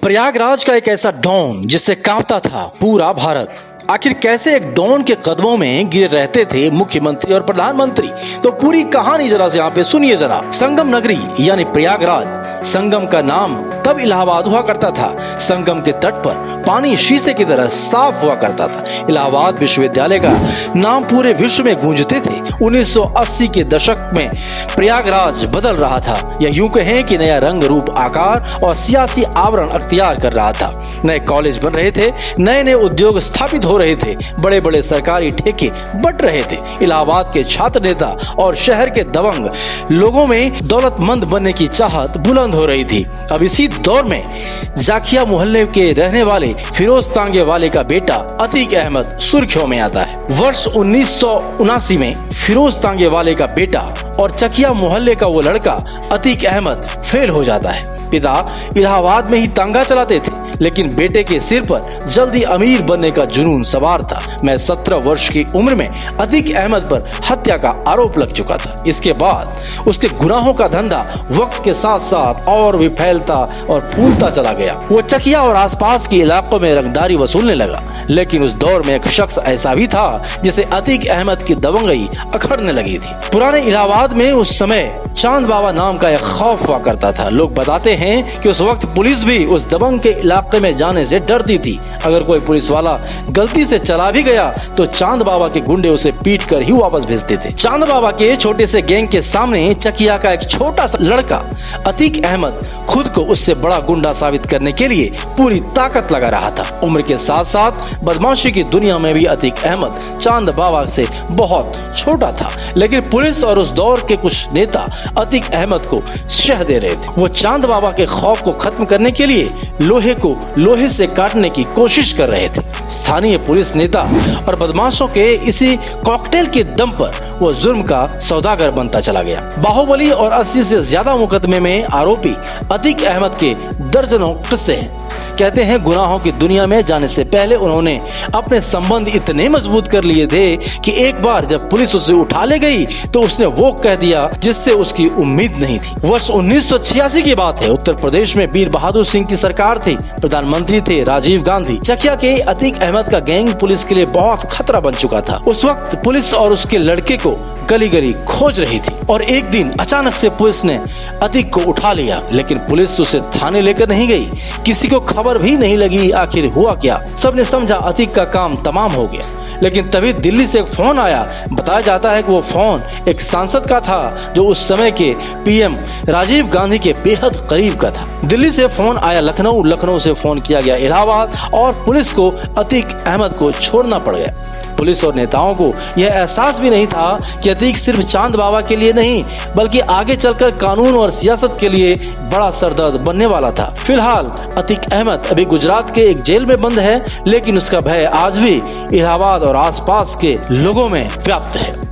प्रयागराज का एक ऐसा डॉन जिससे कांपता था पूरा भारत। आखिर कैसे एक डॉन के कदमों में गिरे रहते थे मुख्यमंत्री और प्रधानमंत्री? तो पूरी कहानी जरा से यहाँ पे सुनिए जरा। संगम नगरी यानी प्रयागराज, संगम का नाम तब इलाहाबाद हुआ करता था। संगम के तट पर पानी शीशे की तरह साफ हुआ करता था। इलाहाबाद विश्वविद्यालय का नाम पूरे विश्व में गूंजते थे। 1980 के दशक में प्रयागराज बदल रहा था, या यूं कहें कि नया रंग रूप आकार और सियासी आवरण अख्तियार कर रहा था। नए कॉलेज बन रहे थे, नए नए उद्योग स्थापित हो रहे थे, बड़े बड़े सरकारी ठेके बंट रहे थे। इलाहाबाद के छात्र नेता और शहर के दबंग लोगों में दौलतमंद बनने की चाहत बुलंद हो रही थी। अब इसी दौर में जाकिया मोहल्ले के रहने वाले फिरोज तांगे वाले का बेटा अतीक अहमद सुर्खियों में आता है। वर्ष 1979 में फिरोज तांगे वाले का बेटा और चकिया मोहल्ले का वो लड़का अतीक अहमद फेल हो जाता है। पिता इलाहाबाद में ही तांगा चलाते थे, लेकिन बेटे के सिर पर जल्दी अमीर बनने का जुनून सवार था। मैं 17 वर्ष की उम्र में अतीक अहमद पर हत्या का आरोप लग चुका था। इसके बाद उसके गुनाहों का धंधा वक्त के साथ साथ और भी फैलता और फूलता चला गया। वो चकिया और आसपास के इलाकों में रंगदारी वसूलने लगा। लेकिन उस दौर में एक शख्स ऐसा भी था जिसे अतीक अहमद की दबंगई अखड़ने लगी थी। पुराने इलाहाबाद में उस समय चांद बाबा नाम का एक खौफ हुआ करता था। लोग बताते हैं कि उस वक्त पुलिस भी उस दबंग के इलाके में जाने से डरती थी। अगर कोई पुलिस वाला गलती से चला भी गया तो चांद बाबा के गुंडे उसे पीट कर ही वापस भेजते थे। चांद बाबा के छोटे से गैंग के सामने चकिया का एक छोटा सा लड़का अतीक अहमद खुद को उससे बड़ा गुंडा साबित करने के लिए पूरी ताकत लगा रहा था। उम्र के साथ साथ बदमाशी की दुनिया में भी अतीक अहमद चांद बाबा से बहुत छोटा था। लेकिन पुलिस और उस दौर के कुछ नेता अतीक अहमद को शह दे रहे थे। वो चांद बाबा के खौफ को खत्म करने के लिए लोहे को लोहे से काटने की कोशिश कर रहे थे। स्थानीय पुलिस नेता और बदमाशों के इसी कॉकटेल के दम पर वो जुर्म का सौदागर बनता चला गया। बाहुबली और 80 से ज्यादा मुकदमे में आरोपी अतीक अहमद के दर्जनों किस्से हैं। कहते हैं गुनाहों की दुनिया में जाने से पहले उन्होंने अपने संबंध इतने मजबूत कर लिए थे कि एक बार जब पुलिस उसे उठा ले गई तो उसने वो कह दिया जिससे उसकी उम्मीद नहीं थी। वर्ष 1986 की बात है। उत्तर प्रदेश में वीर बहादुर सिंह की सरकार थी। प्रधानमंत्री थे राजीव गांधी। चकिया के अतीक अहमद का गैंग पुलिस के लिए बहुत खतरा बन चुका था। उस वक्त पुलिस और उसके लड़के को गली गली खोज रही थी और एक दिन अचानक से पुलिस ने अतीक को उठा लिया। लेकिन पुलिस उसे थाने लेकर नहीं गई। किसी को खबर भी नहीं लगी आखिर हुआ क्या। सबने समझा अतीक का काम तमाम हो गया। लेकिन तभी दिल्ली से एक फोन आया। बताया जाता है कि वो फोन एक सांसद का था जो उस समय के पीएम राजीव गांधी के बेहद करीब का था। दिल्ली से फोन आया लखनऊ, लखनऊ से फोन किया गया इलाहाबाद और पुलिस को अतीक अहमद को छोड़ना पड़ गया। पुलिस और नेताओं को यह एहसास भी नहीं था कि अतीक सिर्फ चांद बाबा के लिए नहीं बल्कि आगे चलकर कानून और सियासत के लिए बड़ा सरदर्द बनने वाला था। फिलहाल अतीक अहमद अभी गुजरात के एक जेल में बंद है, लेकिन उसका भय आज भी इलाहाबाद और आसपास के लोगों में व्याप्त है।